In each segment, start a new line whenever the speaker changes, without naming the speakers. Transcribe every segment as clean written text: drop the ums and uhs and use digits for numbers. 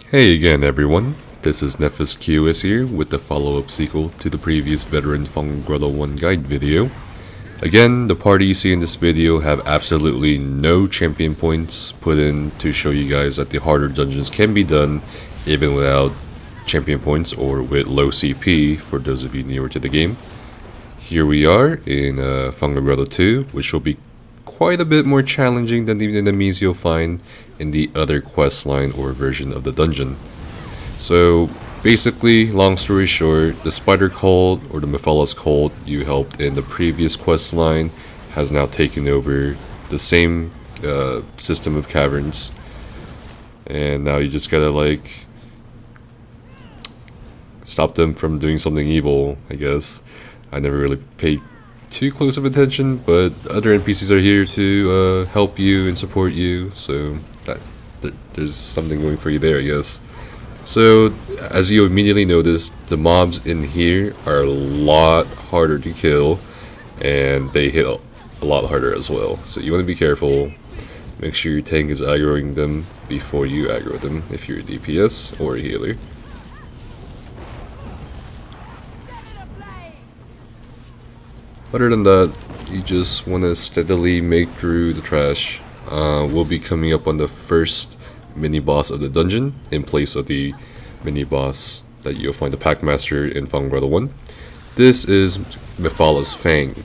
Hey again everyone, this is Nephis QS here with the follow-up sequel to the previous Veteran Fungal Grotto 1 guide video. Again, the party you see in this video have absolutely no champion points put in to show you guys that the harder dungeons can be done even without champion points or with low CP for those of you newer to the game. Here we are in Fungal Grotto 2, which will be quite a bit more challenging than the enemies you'll find in the other quest line or version of the dungeon. So basically, long story short, the spider cult or the Mephalos cult you helped in the previous quest line has now taken over the same system of caverns, and now you just gotta like stop them from doing something evil, I guess. I never really paid too close of attention, but other NPCs are here to help you and support you, so there's something going for you there, I guess. So, as you immediately notice, the mobs in here are a lot harder to kill, and they hit a lot harder as well. So you want to be careful. Make sure your tank is aggroing them before you aggro them if you're a DPS or a healer. Other than that, you just want to steadily make through the trash. We'll be coming up on the first mini-boss of the dungeon in place of the mini-boss that you'll find the Packmaster in Fungal Grotto 1. This is Mephalos Fang.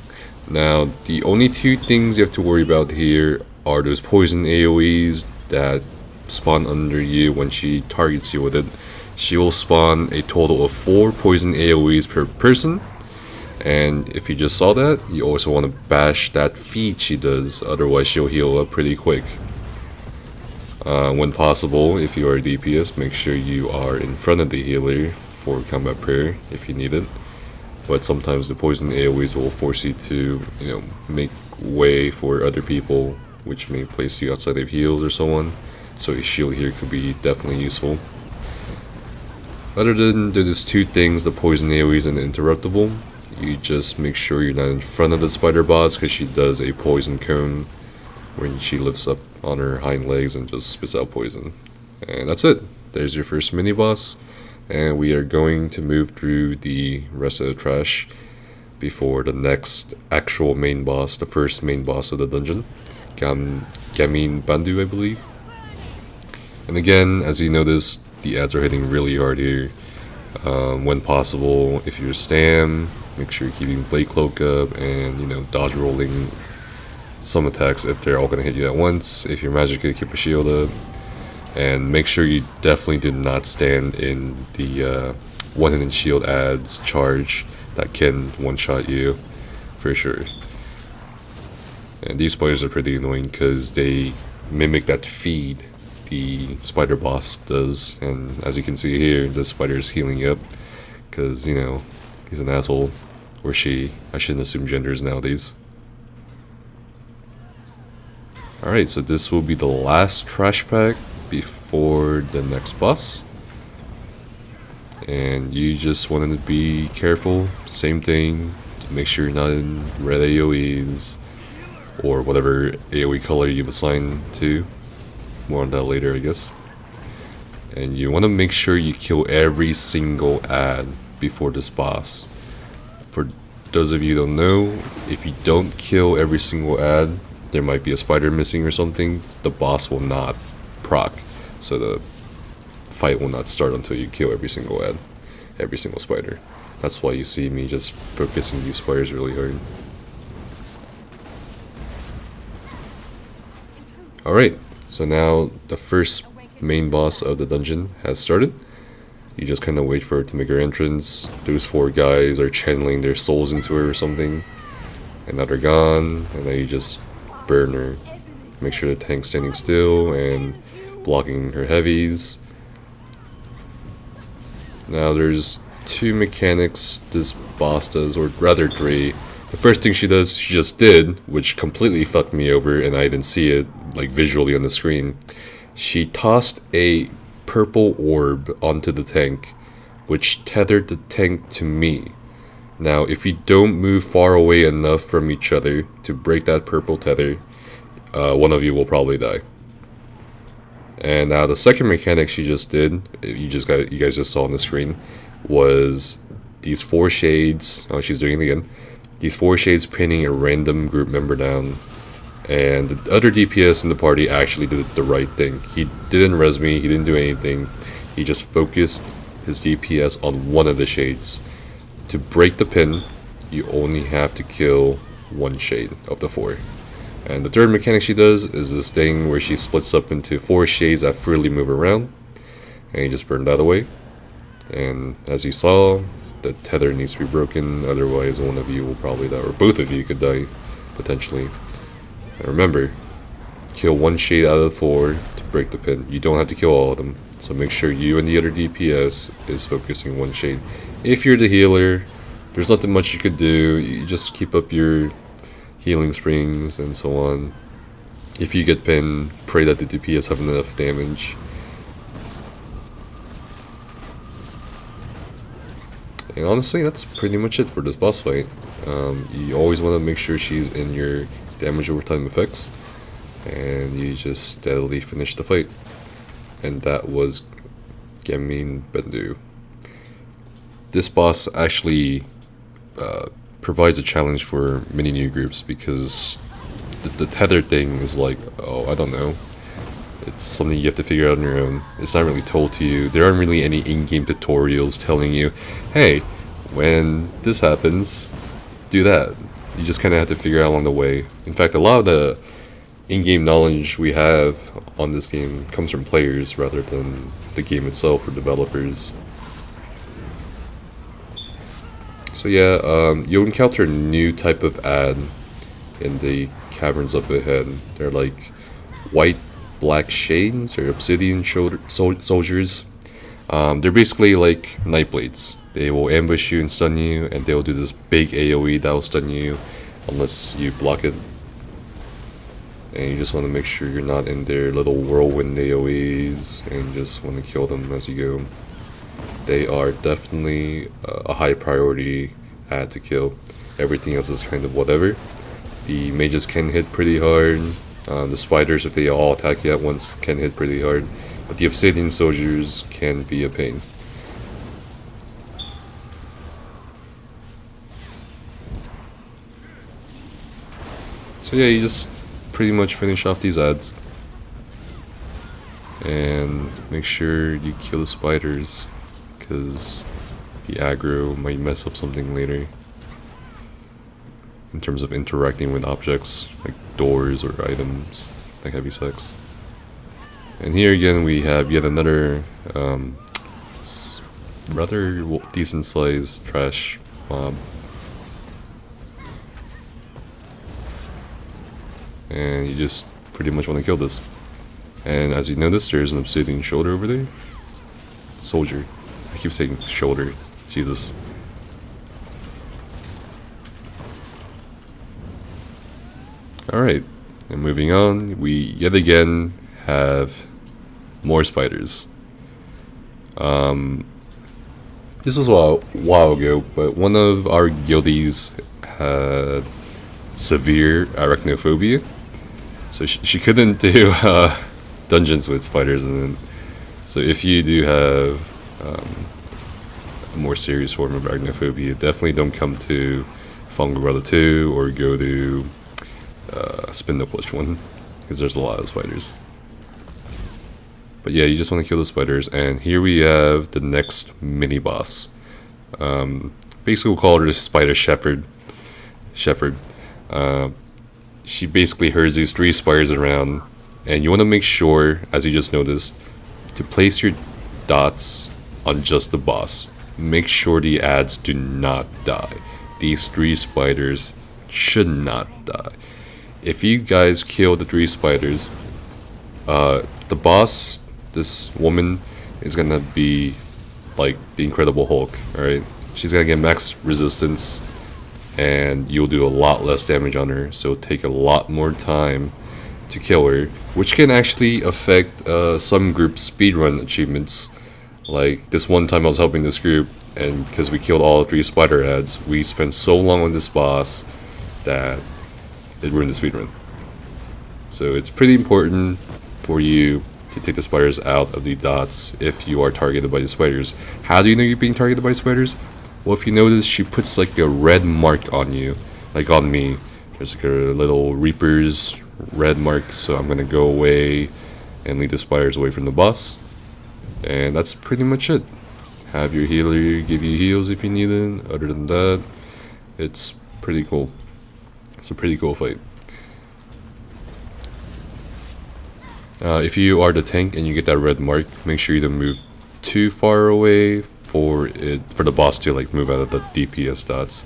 Now, the only two things you have to worry about here are those poison AoEs that spawn under you when she targets you with it. She will spawn a total of 4 poison AoEs per person. And if you just saw that, you also want to bash that feed she does, otherwise she'll heal up pretty quick. When possible, if you are a DPS, make sure you are in front of the healer for combat prayer if you need it. But sometimes the poison AoEs will force you to, make way for other people, which may place you outside of heals or so on. So a shield here could be definitely useful. Other than those two things, the poison AoEs and the interruptible, you just make sure you're not in front of the spider boss because she does a poison cone when she lifts up on her hind legs and just spits out poison. And that's it. There's your first mini boss, and we are going to move through the rest of the trash before the next actual main boss, the first main boss of the dungeon, Gamin Bandu, I believe. And again, as you notice, the ads are hitting really hard here. When possible, if you're Stam, make sure you're keeping Blade Cloak up and, dodge rolling some attacks if they're all going to hit you at once. If you're Magicka, keep a shield up. And make sure you definitely do not stand in the one-handed shield ads charge that can one-shot you, for sure. And these spiders are pretty annoying because they mimic that feed the spider boss does, and as you can see here, the spider is healing up because he's an asshole, or she. I shouldn't assume genders nowadays. Alright, so this will be the last trash pack before the next boss, and you just wanted to be careful. Same thing, make sure you're not in red AoEs or whatever AoE color you've assigned to. More on that later, I guess. And you want to make sure you kill every single ad before this boss. For those of you who don't know, if you don't kill every single ad, there might be a spider missing or something. The boss will not proc, so the fight will not start until you kill every single ad, every single spider. That's why you see me just focusing these spiders really hard. Alright. So now the first main boss of the dungeon has started. You just kind of wait for her to make her entrance. Those 4 guys are channeling their souls into her or something. And now they're gone, and then you just burn her. Make sure the tank's standing still and blocking her heavies. Now there's 2 mechanics this boss does, or rather 3. The first thing she does, she just did, which completely fucked me over and I didn't see it like visually on the screen. She tossed a purple orb onto the tank, which tethered the tank to me. Now, if you don't move far away enough from each other to break that purple tether, one of you will probably die. And now the second mechanic she just did, you guys just saw on the screen, was these 4 shades. Oh, she's doing it again. These 4 shades pinning a random group member down. And the other DPS in the party actually did the right thing. He didn't res me, he didn't do anything. He just focused his DPS on one of the shades. To break the pin, you only have to kill 1 shade of the 4. And the third mechanic she does is this thing where she splits up into 4 shades that freely move around. And you just burn that away. And as you saw, the tether needs to be broken, otherwise one of you will probably die, or both of you could die, potentially. And remember, kill 1 shade out of the 4 to break the pin. You don't have to kill all of them, so make sure you and the other DPS is focusing 1 shade. If you're the healer, there's nothing much you could do. You just keep up your healing springs and so on. If you get pinned, pray that the DPS have enough damage. And honestly, that's pretty much it for this boss fight. You always want to make sure she's in your damage over time effects, and you just steadily finish the fight. And that was Gemin Bendu. This boss actually provides a challenge for many new groups, because the tether thing is like, oh, I don't know. It's something you have to figure out on your own. It's not really told to you. There aren't really any in-game tutorials telling you, hey, when this happens, do that. You just kind of have to figure out along the way. In fact, a lot of the in-game knowledge we have on this game comes from players rather than the game itself or developers. So yeah, you'll encounter a new type of ad in the caverns up ahead. They're like white black shades or obsidian soldiers. They're basically like Nightblades. They will ambush you and stun you, and they will do this big AoE that will stun you unless you block it. And you just want to make sure you're not in their little whirlwind AoEs, and just want to kill them as you go. They are definitely a high priority ad to kill. Everything else is kind of whatever. The mages can hit pretty hard. The spiders, if they all attack you at once, can hit pretty hard. But the obsidian soldiers can be a pain. So yeah, you just pretty much finish off these ads. And make sure you kill the spiders, because the aggro might mess up something later in terms of interacting with objects like doors or items like heavy sex. And here again we have yet another rather decent sized trash mob. And you just pretty much want to kill this. And as you notice, there's an obsidian shoulder over there. Soldier. I keep saying shoulder. Jesus. Alright. And moving on, we yet again have more spiders. This was a while ago, but one of our guildies had severe arachnophobia. So she couldn't do dungeons with spiders, and so if you do have a more serious form of arachnophobia, definitely don't come to Fungal Grotto II or go to Spindle Push 1, because there's a lot of spiders. But yeah, you just want to kill the spiders, and here we have the next mini boss. Basically, we'll call her the Spider Shepherd. She basically herds these 3 spiders around, and you want to make sure, as you just noticed, to place your dots on just the boss. Make sure the ads do not die. These 3 spiders should not die. If you guys kill the 3 spiders, the boss, this woman, is gonna be like the Incredible Hulk, alright? She's gonna get max resistance, and you'll do a lot less damage on her, so it'll take a lot more time to kill her, which can actually affect some group speedrun achievements. Like this one time I was helping this group, and because we killed all 3 spider ads, we spent so long on this boss that it ruined the speedrun. So it's pretty important for you to take the spiders out of the dots if you are targeted by the spiders. How do you know you're being targeted by spiders? Well, if you notice, she puts like a red mark on you, like on me. There's like a little Reaper's red mark, so I'm gonna go away and lead the spiders away from the boss. And that's pretty much it. Have your healer give you heals if you need it. Other than that, it's pretty cool. It's a pretty cool fight. If you are the tank and you get that red mark, make sure you don't move too far away for the boss to like move out of the DPS dots.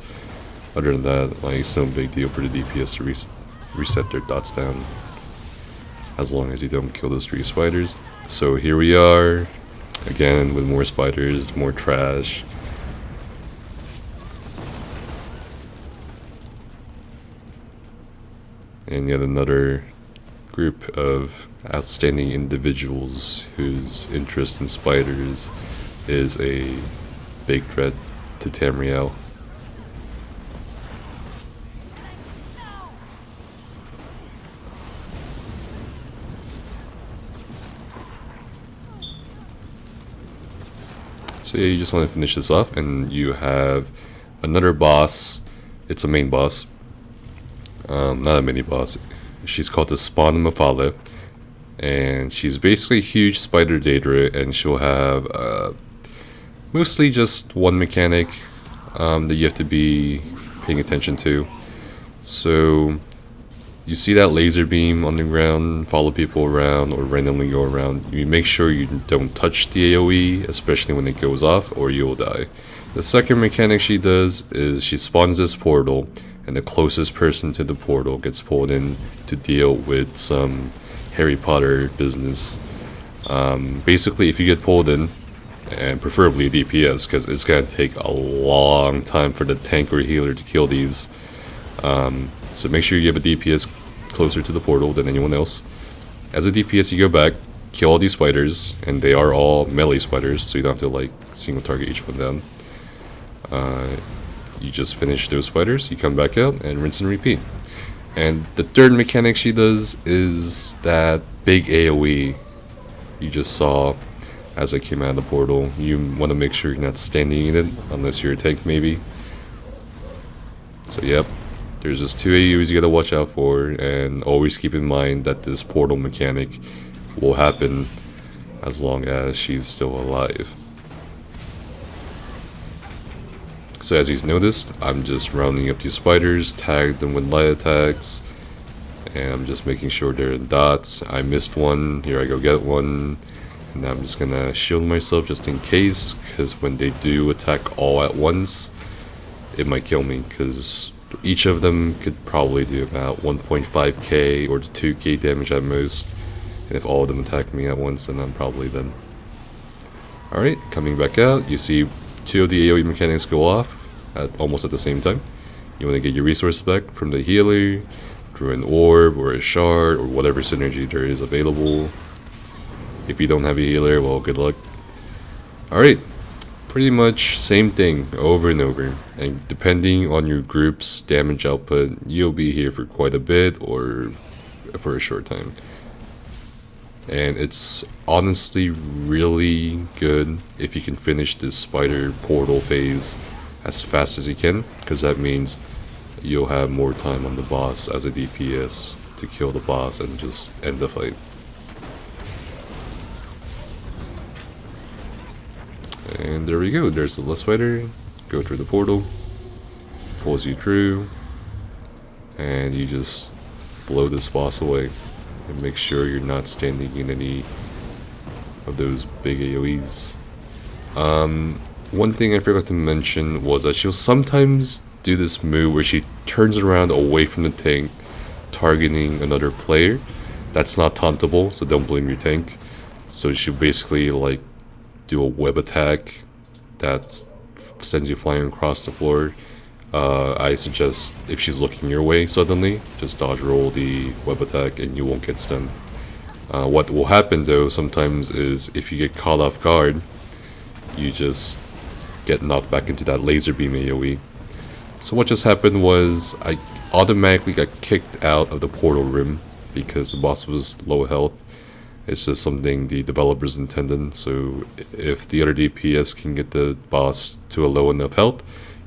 Other than that, like, it's no big deal for the DPS to reset their dots down, as long as you don't kill those 3 spiders. So here we are, again with more spiders, more trash. And yet another group of outstanding individuals whose interest in spiders is a big threat to Tamriel. So yeah, you just want to finish this off, and you have another boss. It's a main boss, not a mini boss. She's called the Spawn Mafala, and she's basically a huge spider Daedra, and she'll have mostly just one mechanic that you have to be paying attention to. So you see that laser beam on the ground, follow people around or randomly go around. You make sure you don't touch the AoE, especially when it goes off, or you'll die. The second mechanic she does is she spawns this portal, and the closest person to the portal gets pulled in to deal with some Harry Potter business. Basically, if you get pulled in, and preferably a DPS, because it's going to take a long time for the tank or healer to kill these. So make sure you have a DPS closer to the portal than anyone else. As a DPS, you go back, kill all these spiders, and they are all melee spiders, so you don't have to like single target each one down. You just finish those spiders, you come back out, and rinse and repeat. And the third mechanic she does is that big AoE you just saw as I came out of the portal. You want to make sure you're not standing in it, unless you're a tank maybe. So yep, there's just 2 AoEs you gotta watch out for, and always keep in mind that this portal mechanic will happen as long as she's still alive. So as you've noticed, I'm just rounding up these spiders, tagged them with light attacks, and I'm just making sure they're in dots. I missed one, here I go get one, and I'm just gonna shield myself just in case, because when they do attack all at once, it might kill me, because each of them could probably do about 1.5k or 2k damage at most, and if all of them attack me at once, then I'm probably dead. Alright, coming back out, you see 2 of the AoE mechanics go off almost at the same time. You want to get your resources back from the healer through an orb or a shard or whatever synergy there is available. If you don't have a healer, well, good luck. Alright, pretty much same thing over and over, and depending on your group's damage output, you'll be here for quite a bit or for a short time. And it's honestly really good if you can finish this spider portal phase as fast as you can, because that means you'll have more time on the boss as a DPS to kill the boss and just end the fight. And there we go, there's the last spider. Go through the portal, pulls you through, and you just blow this boss away. And make sure you're not standing in any of those big AoEs. One thing I forgot to mention was that she'll sometimes do this move where she turns around away from the tank, targeting another player. That's not tauntable, so don't blame your tank. So she'll basically like do a web attack that sends you flying across the floor. I suggest if she's looking your way suddenly, just dodge roll the web attack and you won't get stunned. What will happen though sometimes is if you get caught off guard, you just get knocked back into that laser beam AoE. So what just happened was I automatically got kicked out of the portal room because the boss was low health. It's just something the developers intended. So if the other DPS can get the boss to a low enough health,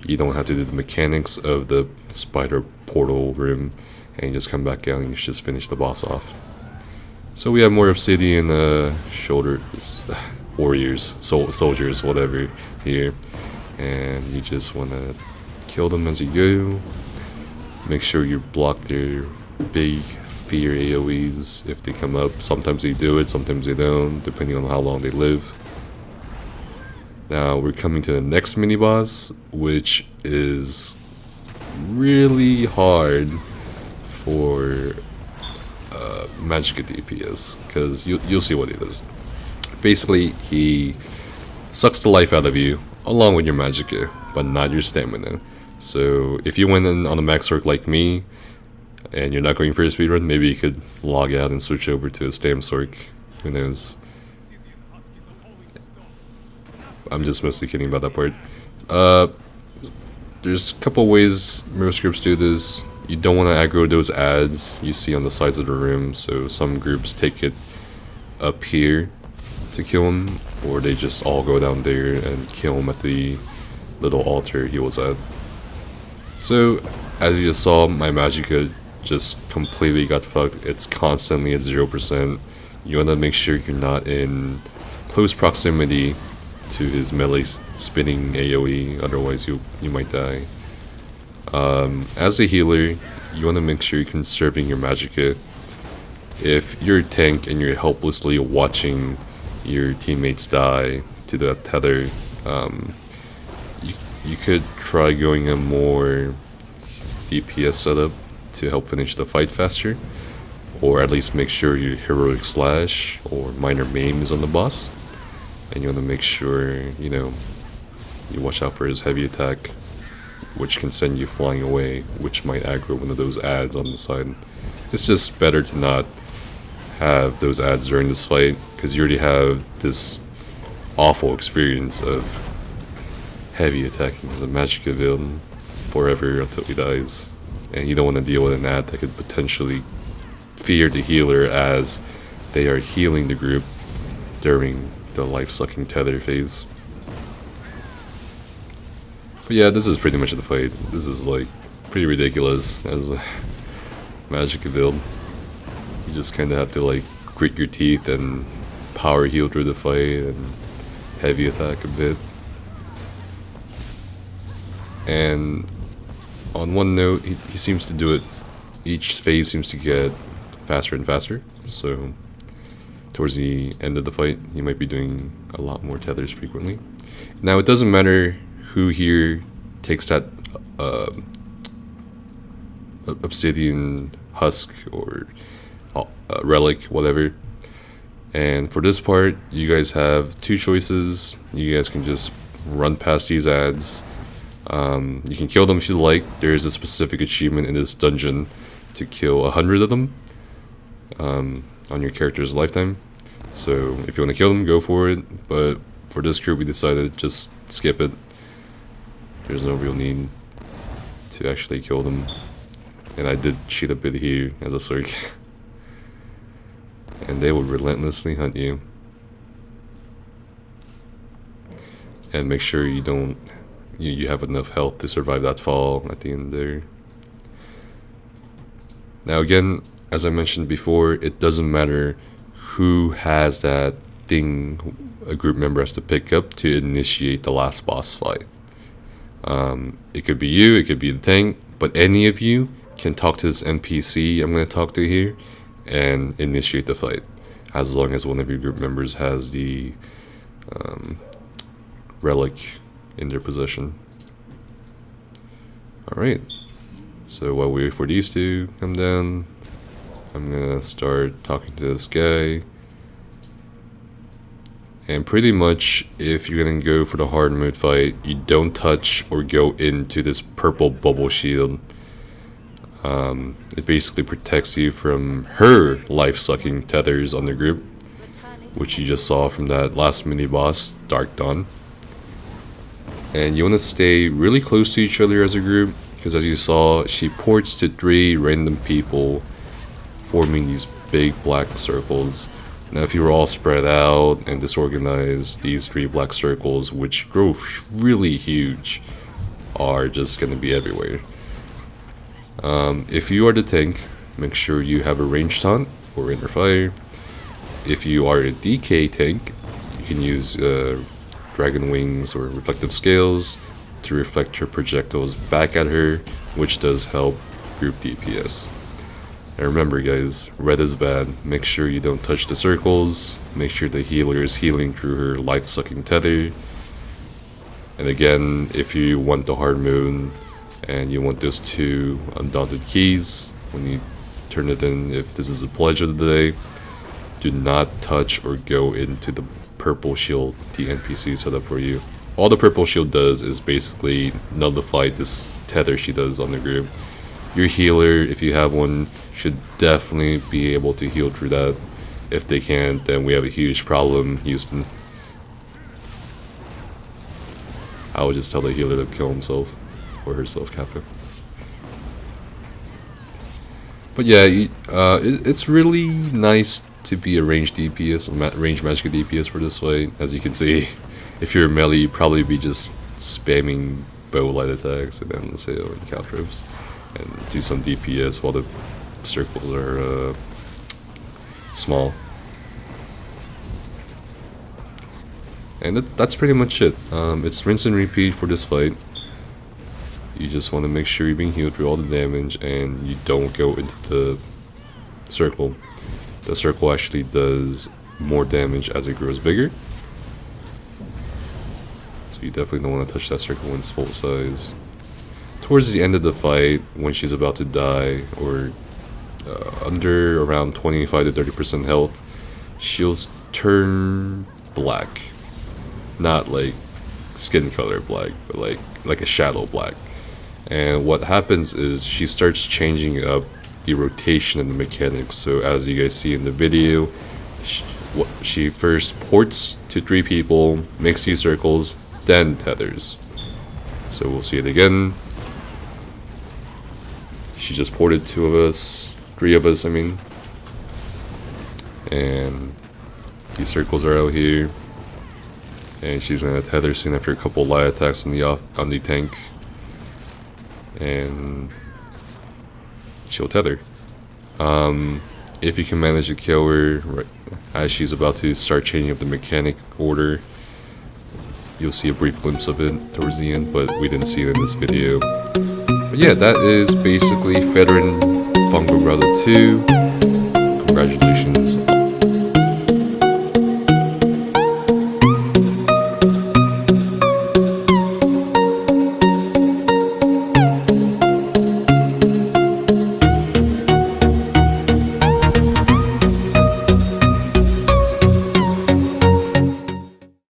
you don't have to do the mechanics of the spider portal room, and you just come back out and you just finish the boss off. So we have more obsidian shoulders, warriors, soldiers, whatever here, and you just want to kill them as you go. Make sure you block their big fear AoEs if they come up. Sometimes they do it, sometimes they don't, depending on how long they live. Now we're coming to the next mini boss, which is really hard for Magicka DPS, because you'll see what he does. Basically, he sucks the life out of you along with your Magicka, but not your stamina. So if you went in on a max orc like me, and you're not going for a speedrun, maybe you could log out and switch over to a Stam Sork. Who knows? I'm just mostly kidding about that part. There's a couple ways most groups do this. You don't want to aggro those ads you see on the sides of the room, so some groups take it up here to kill him, or they just all go down there and kill him at the little altar he was at. So, as you just saw, my Magicka just completely got fucked. It's constantly at 0%. You want to make sure you're not in close proximity to his melee spinning AoE, otherwise you might die. As a healer, you want to make sure you're conserving your Magicka. If you're a tank and you're helplessly watching your teammates die to that tether, you could try going a more DPS setup to help finish the fight faster, or at least make sure your heroic slash or minor maim is on the boss, and you want to make sure you watch out for his heavy attack, which can send you flying away, which might aggro one of those ads on the side. It's just better to not have those ads during this fight, because you already have this awful experience of heavy attacking as a Magicka build forever until he dies. And you don't want to deal with an ad that could potentially fear the healer as they are healing the group during the life-sucking tether phase. But yeah, this is pretty much the fight. This is like pretty ridiculous as a Magicka build. You just kind of have to like grit your teeth and power heal through the fight and heavy attack a bit. And on one note, he seems to do it, each phase seems to get faster and faster, so towards the end of the fight, he might be doing a lot more tethers frequently. Now, it doesn't matter who here takes that obsidian husk or relic, whatever. And for this part, you guys have two choices. You guys can just run past these ads. You can kill them if you like. There is a specific achievement in this dungeon to kill 100 of them on your character's lifetime. So if you want to kill them, go for it. But for this group, we decided just skip it. There's no real need to actually kill them. And I did cheat a bit here as a Smirk. And they will relentlessly hunt you. And make sure you don't you have enough health to survive that fall at the end there. Now again, as I mentioned before, it doesn't matter who has that thing a group member has to pick up to initiate the last boss fight. It could be you, it could be the tank, but any of you can talk to this NPC I'm going to talk to here and initiate the fight, as long as one of your group members has the relic in their possession. Alright, so while we wait for these two to come down, I'm gonna start talking to this guy. And pretty much, if you're gonna go for the hard mode fight, you don't touch or go into this purple bubble shield. It basically protects you from her life-sucking tethers on the group, which you just saw from that last mini-boss, Dark Dawn. And you want to stay really close to each other as a group, because as you saw, she ports to 3 random people forming these big black circles. Now if you were all spread out and disorganized, these 3 black circles, which grow really huge, are just going to be everywhere. If you are the tank, make sure you have a ranged taunt or inner fire. If you are a DK tank, you can use dragon wings or reflective scales to reflect your projectiles back at her, which does help group DPS. And remember guys, red is bad. Make sure you don't touch the circles. Make sure the healer is healing through her life-sucking tether. And again, if you want the hard moon and you want those 2 undaunted keys, when you turn it in, if this is a pledge of the day, do not touch or go into the purple shield the NPC set up for you. All the purple shield does is basically nullify this tether she does on the group. Your healer, if you have one, should definitely be able to heal through that. If they can't, then we have a huge problem, Houston. I would just tell the healer to kill himself or herself, Kappa. But yeah, it's really nice to be a ranged DPS, ranged magic DPS for this fight. As you can see, if you're a melee, you'd probably be just spamming bow light attacks and then say caltrops and do some DPS while the circles are small. And that's pretty much it. It's rinse and repeat for this fight. You just want to make sure you're being healed through all the damage and you don't go into the circle. The circle actually does more damage as it grows bigger. So you definitely don't want to touch that circle when it's full size. Towards the end of the fight, when she's about to die, or under around 25 to 30% health, she'll turn black. Not like skin color black, but like a shadow black. And what happens is she starts changing up the rotation and the mechanics. So as you guys see in the video, she first ports to 3 people, makes these circles, then tethers. So we'll see it again. She just ported 2 of us, 3 of us I mean. And these circles are out here. And she's gonna tether soon after a couple light attacks on the tank. And she'll tether. If you can manage to kill her right as she's about to start changing up the mechanic order, you'll see a brief glimpse of it towards the end, but we didn't see it in this video. But yeah, that is basically Veteran Fungal Grotto II. Congratulations